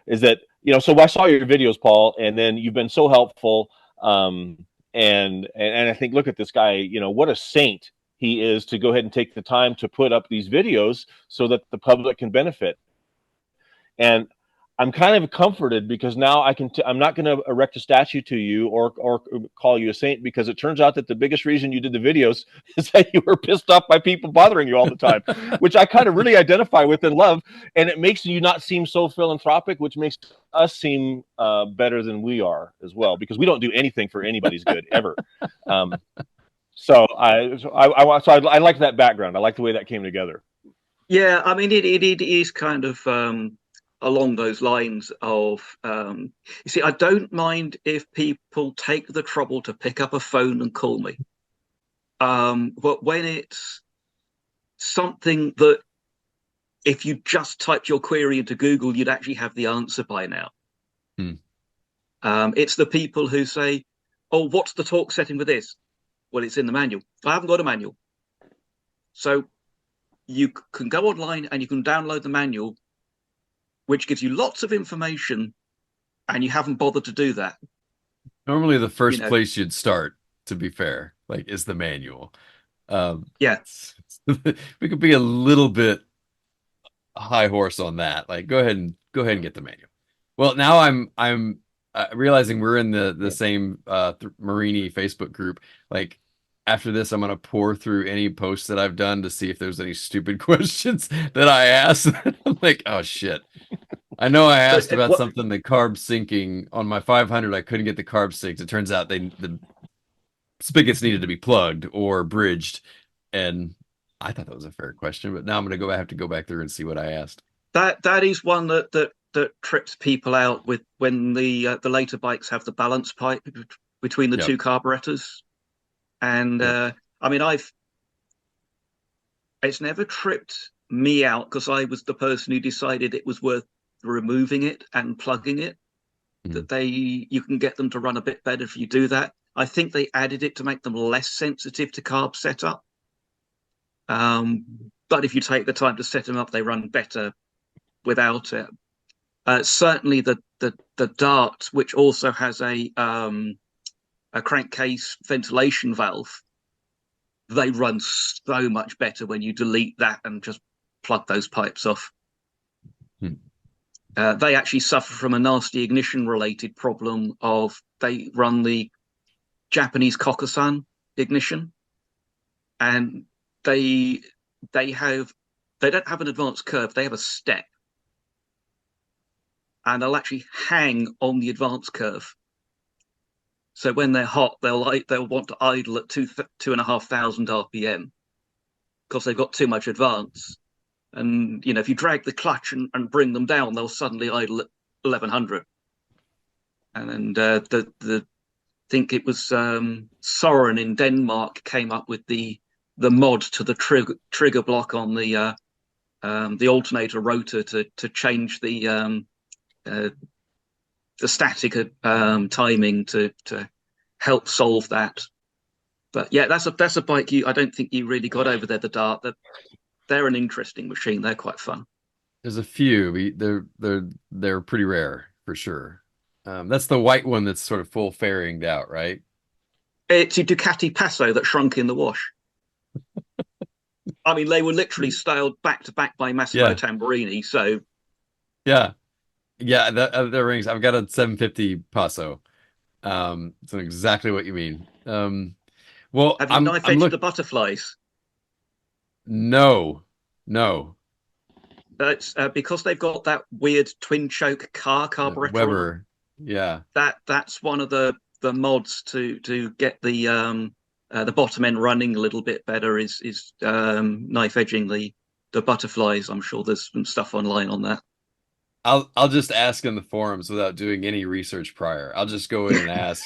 Is that, so I saw your videos, Paul, and then you've been so helpful. And I think, look at this guy, what a saint he is to go ahead and take the time to put up these videos so that the public can benefit. And I'm kind of comforted because now I'm not going to erect a statue to you or call you a saint, because it turns out that the biggest reason you did the videos is that you were pissed off by people bothering you all the time, which I kind of really identify with and love. And it makes you not seem so philanthropic, which makes us seem better than we are as well, because we don't do anything for anybody's good ever. So I like that background. I like the way that came together. Yeah, I mean, it is kind of along those lines of, you see, I don't mind if people take the trouble to pick up a phone and call me. But when it's something that if you just typed your query into Google, you'd actually have the answer by now. It's the people who say, oh, what's the torque setting for this? Well, it's in the manual. I haven't got a manual. So you can go online and you can download the manual, which gives you lots of information, and you haven't bothered to do that. Normally the first place you'd start, to be fair, is the manual. Yeah. We could be a little bit high horse on that. Go ahead and get the manual. Well, now I'm realizing we're in the same Morini Facebook group. After this, I'm gonna pour through any posts that I've done to see if there's any stupid questions that I asked. I'm like, oh shit. I know I asked about something, the carb sinking on my 500. I couldn't get the carb synced. It turns out the spigots needed to be plugged or bridged, and I thought that was a fair question. But now I'm gonna have to go back through and see what I asked. That is one that trips people out with when the later bikes have the balance pipe between the two carburetors. And I mean, it's never tripped me out because I was the person who decided it was worth removing it and plugging it. That you can get them to run a bit better if you do that. I think they added it to make them less sensitive to carb setup. But if you take the time to set them up, they run better without it. Certainly the Dart, which also has a crankcase ventilation valve, they run so much better when you delete that and just plug those pipes off. They actually suffer from a nasty ignition related problem of they run the Japanese Kokusan ignition, and they don't have an advanced curve, they have a step, and they'll actually hang on the advanced curve. So when they're hot, they'll want to idle at 2,500 RPM because they've got too much advance. And if you drag the clutch and bring them down, they'll suddenly idle at 1,100. And the think it was Soren in Denmark came up with the mod to the trigger block on the alternator rotor to change the static timing to help solve that. But yeah, that's a bike I don't think you really got over there, the Dart. they're an interesting machine. They're quite fun. There's a few. They're pretty rare for sure. That's the white one that's sort of full fairinged out, right? It's a Ducati Passo that shrunk in the wash. I mean, they were literally styled back to back by Massimo Tamburini. So, yeah, the rings. I've got a 750 Passo. So exactly what you mean. Well, have you knife edged the butterflies? No. It's because they've got that weird twin choke carburetor. Weber, yeah. That's one of the mods to get the bottom end running a little bit better is knife edging the butterflies. I'm sure there's some stuff online on that. I'll just ask in the forums without doing any research prior. I'll just go in and ask,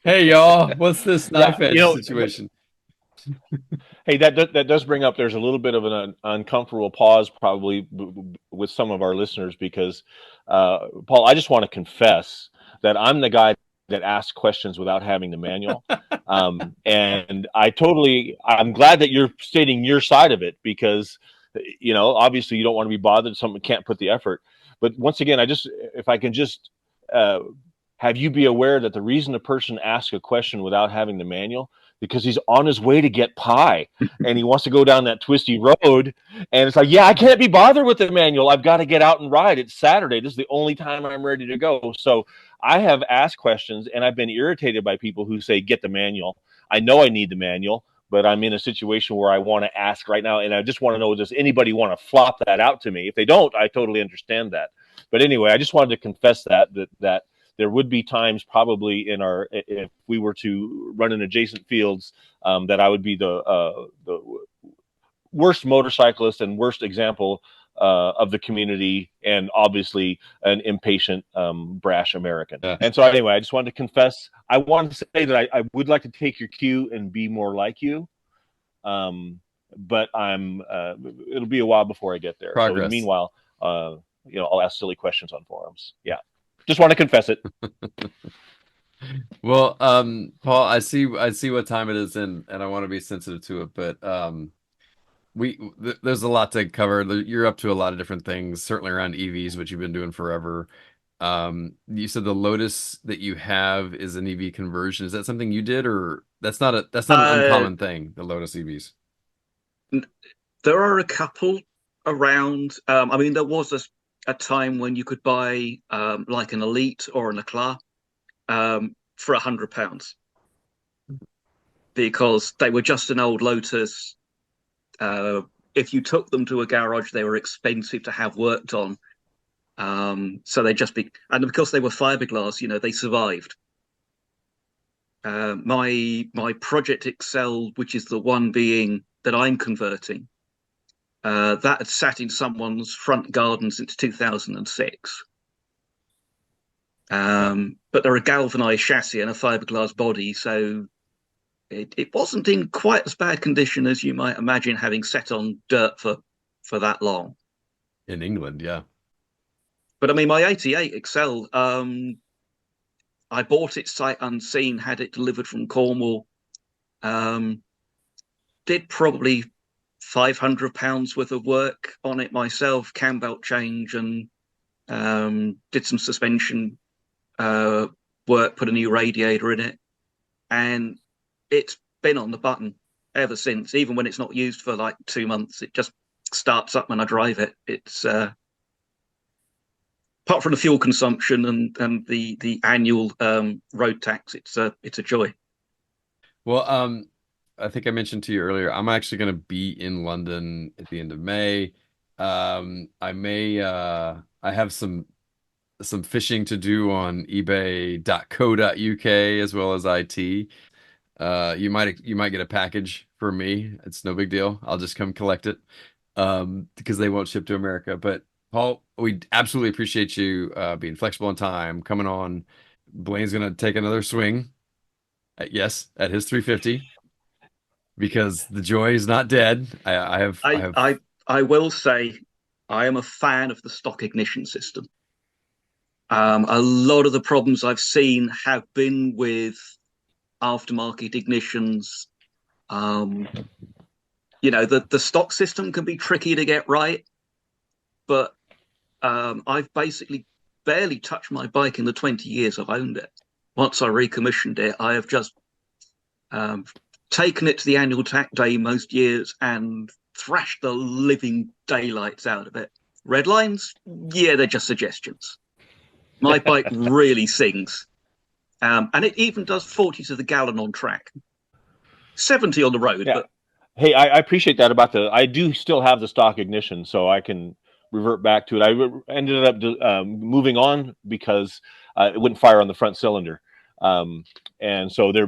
hey y'all, what's this knife edge situation? Hey, that does bring up, there's a little bit of an uncomfortable pause probably with some of our listeners because, Paul, I just want to confess that I'm the guy that asks questions without having the manual. And I'm glad that you're stating your side of it because, obviously you don't want to be bothered if someone can't put the effort. But once again, if I can just have you be aware that the reason a person asks a question without having the manual, because he's on his way to get pie and he wants to go down that twisty road. And it's like, I can't be bothered with the manual. I've got to get out and ride. It's Saturday. This is the only time I'm ready to go. So I have asked questions and I've been irritated by people who say, get the manual. I know I need the manual, but I'm in a situation where I want to ask right now. And I just want to know, does anybody want to flop that out to me? If they don't, I totally understand that. But anyway, I just wanted to confess that there would be times probably if we were to run in adjacent fields, that I would be the worst motorcyclist and worst example of the community, and obviously an impatient, brash American. Yeah. And so anyway, I just wanted to confess. I wanted to say that I would like to take your cue and be more like you, but it'll be a while before I get there. Progress. So in the meanwhile, I'll ask silly questions on forums. Yeah. Just want to confess it. Well, Paul, I see what time it is, and I want to be sensitive to it, but there's a lot to cover. You're up to a lot of different things, certainly around EVs, which you've been doing forever. You said the Lotus that you have is an EV conversion. Is that something you did, or that's not an uncommon thing, the Lotus EVs? There are a couple around. I mean, there was a time when you could buy like an Elite or an Eclat for £100 because they were just an old Lotus. If you took them to a garage, they were expensive to have worked on. So and because they were fiberglass, they survived. My Project Excel, which is the one that I'm converting, that had sat in someone's front garden since 2006. But they're a galvanized chassis and a fiberglass body, so it wasn't in quite as bad condition as you might imagine, having sat on dirt for that long. In England, yeah. But I mean, my 88 Excel, I bought it sight unseen, had it delivered from Cornwall, did probably £500 worth of work on it myself, cam belt change, and did some suspension work, put a new radiator in it, and it's been on the button ever since. Even when it's not used for like 2 months, it just starts up when I drive it. It's apart from the fuel consumption and the annual road tax, it's a joy. Well, I think I mentioned to you earlier, I'm actually going to be in London at the end of May. I have some fishing to do on ebay.co.uk as well as IT. You might get a package for me. It's no big deal. I'll just come collect it because they won't ship to America. But Paul, we absolutely appreciate you being flexible in time, coming on. Blaine's going to take another swing at his 350. Because the joy is not dead. I will say I am a fan of the stock ignition system. A lot of the problems I've seen have been with aftermarket ignitions. the stock system can be tricky to get right, but I've basically barely touched my bike in the 20 years I've owned it. Once I recommissioned it, I have just taken it to the annual tack day most years and thrashed the living daylights out of it. Red lines, yeah, they're just suggestions. My bike really sings. And it even does 40 to the gallon on track. 70 on the road. Yeah. But hey, I appreciate that about I do still have the stock ignition, so I can revert back to it. I ended up moving on because it wouldn't fire on the front cylinder. And so there,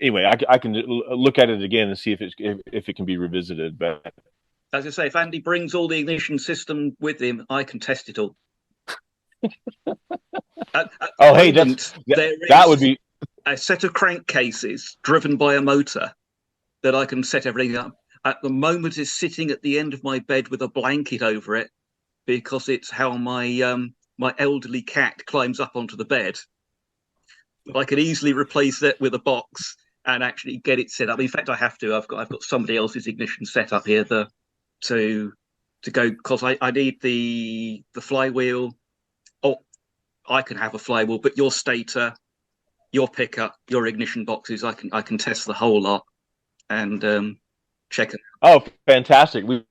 anyway, I can look at it again and see if it can be revisited. But as I say, if Andy brings all the ignition system with him, I can test it all. Hey, that would be a set of crankcases driven by a motor that I can set everything up. At the moment, is sitting at the end of my bed with a blanket over it because it's how my elderly cat climbs up onto the bed. I could easily replace it with a box and actually get it set up. In fact, I have to. I've got somebody else's ignition set up here to go, because I need the flywheel. Oh, I can have a flywheel, but your stator, your pickup, your ignition boxes, I can test the whole lot and check it. Oh, fantastic! We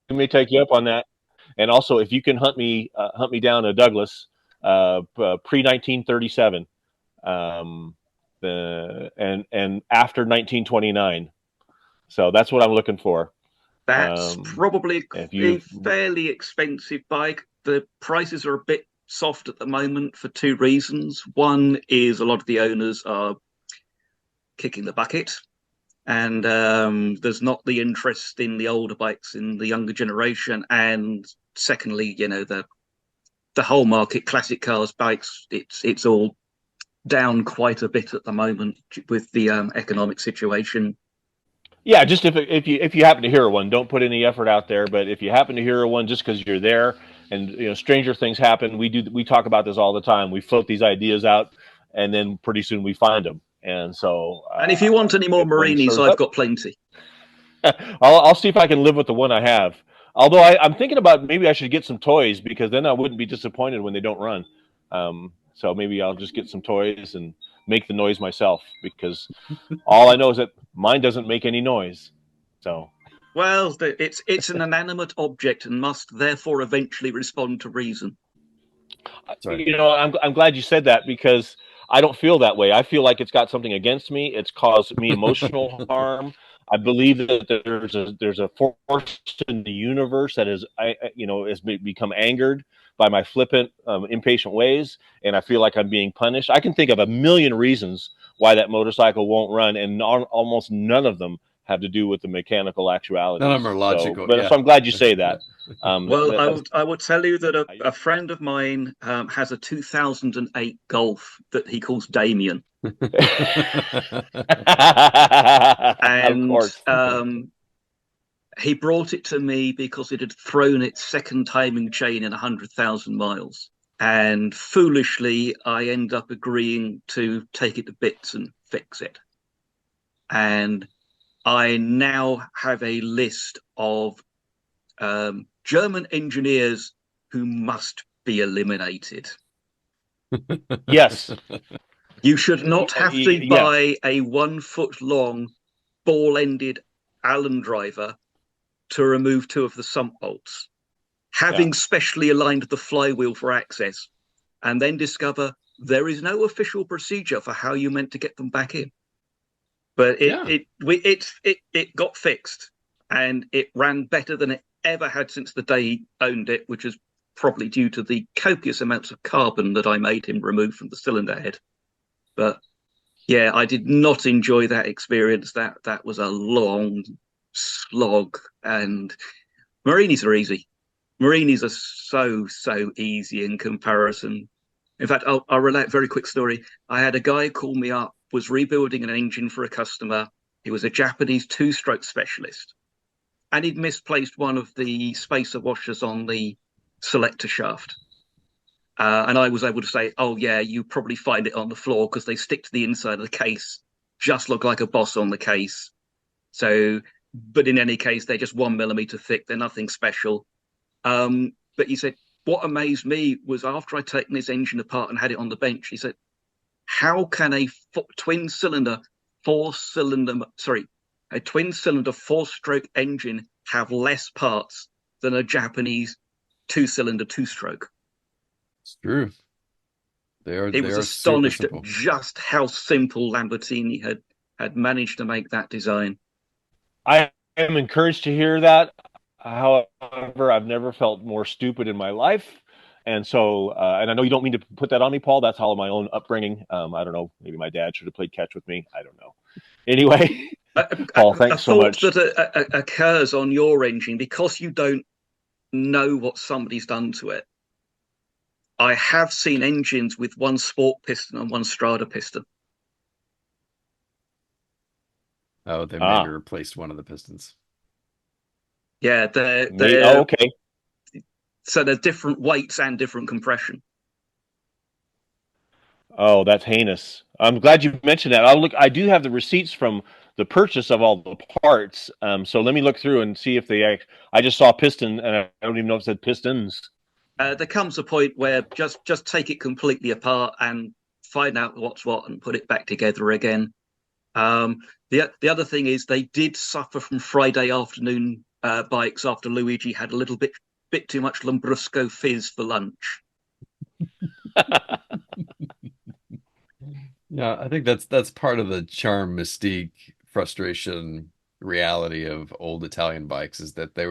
may take you up on that. And also, if you can hunt me down a Douglas pre-1937, and after 1929. So that's what I'm looking for. That's probably a fairly expensive bike. The prices are a bit soft at the moment for two reasons. One is a lot of the owners are kicking the bucket, and there's not the interest in the older bikes in the younger generation. And secondly, the whole market, classic cars, bikes, it's all down quite a bit at the moment with the economic situation. Yeah, just if you happen to hear one, don't put any effort out there. But if you happen to hear one, just because you're there, and stranger things happen. We talk about this all the time. We float these ideas out, and then pretty soon we find them. And so, and if you want any more Morinis, I've got plenty. I'll see if I can live with the one I have. Although I'm thinking about maybe I should get some toys, because then I wouldn't be disappointed when they don't run. So maybe I'll just get some toys and make the noise myself, because all I know is that mine doesn't make any noise. So, well, it's an inanimate object and must therefore eventually respond to reason. I'm glad you said that, because I don't feel that way. I feel like it's got something against me. It's caused me emotional harm. I believe that there's a force in the universe that has become angered by my flippant, impatient ways, and I feel like I'm being punished. I can think of a million reasons why that motorcycle won't run, and almost none of them have to do with the mechanical actuality. None of them are logical. So I'm glad you say that. Well, I would tell you that a friend of mine has a 2008 Golf that he calls Damien. And he brought it to me because it had thrown its second timing chain in 100,000 miles. And foolishly, I end up agreeing to take it to bits and fix it. And I now have a list of German engineers who must be eliminated. Yes. You should not have to buy a 1 foot long ball-ended Allen driver to remove two of the sump bolts, having specially aligned the flywheel for access, and then discover there is no official procedure for how you meant to get them back in. But it got fixed, and it ran better than it ever had since the day he owned it, which is probably due to the copious amounts of carbon that I made him remove from the cylinder head. But yeah, I did not enjoy that experience. That was a long slog, and Morinis are easy. Morinis are so easy in comparison. In fact, I'll relate a very quick story. I had a guy call me up, was rebuilding an engine for a customer. He was a Japanese two-stroke specialist, and he'd misplaced one of the spacer washers on the selector shaft. And I was able to say, oh, yeah, you probably find it on the floor because they stick to the inside of the case, just look like a boss on the case. So but in any case, they're just 1 millimeter thick. They're nothing special. But he said, what amazed me was after I'd taken this engine apart and had it on the bench, he said, how can a twin cylinder 4-stroke engine have less parts than a Japanese 2-cylinder 2-stroke? It's true. He was astonished at just how simple Lamborghini had managed to make that design. I am encouraged to hear that. However, I've never felt more stupid in my life. And so, and I know you don't mean to put that on me, Paul. That's all of my own upbringing. I don't know. Maybe my dad should have played catch with me. I don't know. Anyway, Paul, thanks so much. A thought that occurs on your engine, because you don't know what somebody's done to it. I have seen engines with one sport piston and one Strada piston. Oh, they maybe replaced one of the pistons. Yeah, they're okay. So they're different weights and different compression. Oh, that's heinous. I'm glad you mentioned that. I do have the receipts from the purchase of all the parts. So let me look through and see if they. I just saw piston, and I don't even know if it said pistons. There comes a point where just take it completely apart and find out what's what and put it back together again. The other thing is they did suffer from Friday afternoon bikes after Luigi had a little bit too much Lambrusco fizz for lunch. Yeah, I think that's part of the charm, mystique, frustration, reality of old Italian bikes is that they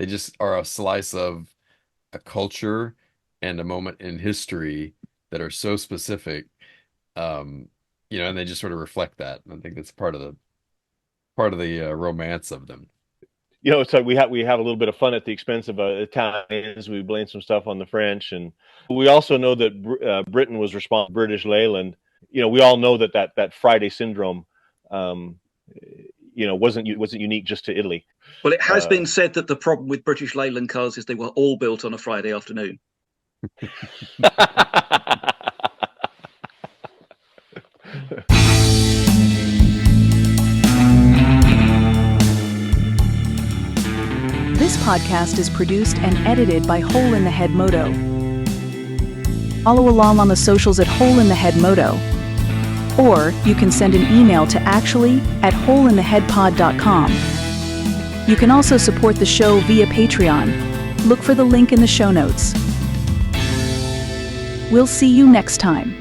just are a slice of a culture and a moment in history that are so specific, and they just sort of reflect that. And I think that's part of the romance of them. So we have a little bit of fun at the expense of Italians. We blame some stuff on the French, and we also know that Britain was responsible. British Leyland. We all know that Friday syndrome, wasn't unique just to Italy. Well, it has been said that the problem with British Leyland cars is they were all built on a Friday afternoon. This podcast is produced and edited by Hole in the Head Moto. Follow along on the socials at Hole in the Head Moto. Or you can send an email to actually@holeintheheadpod.com. You can also support the show via Patreon. Look for the link in the show notes. We'll see you next time.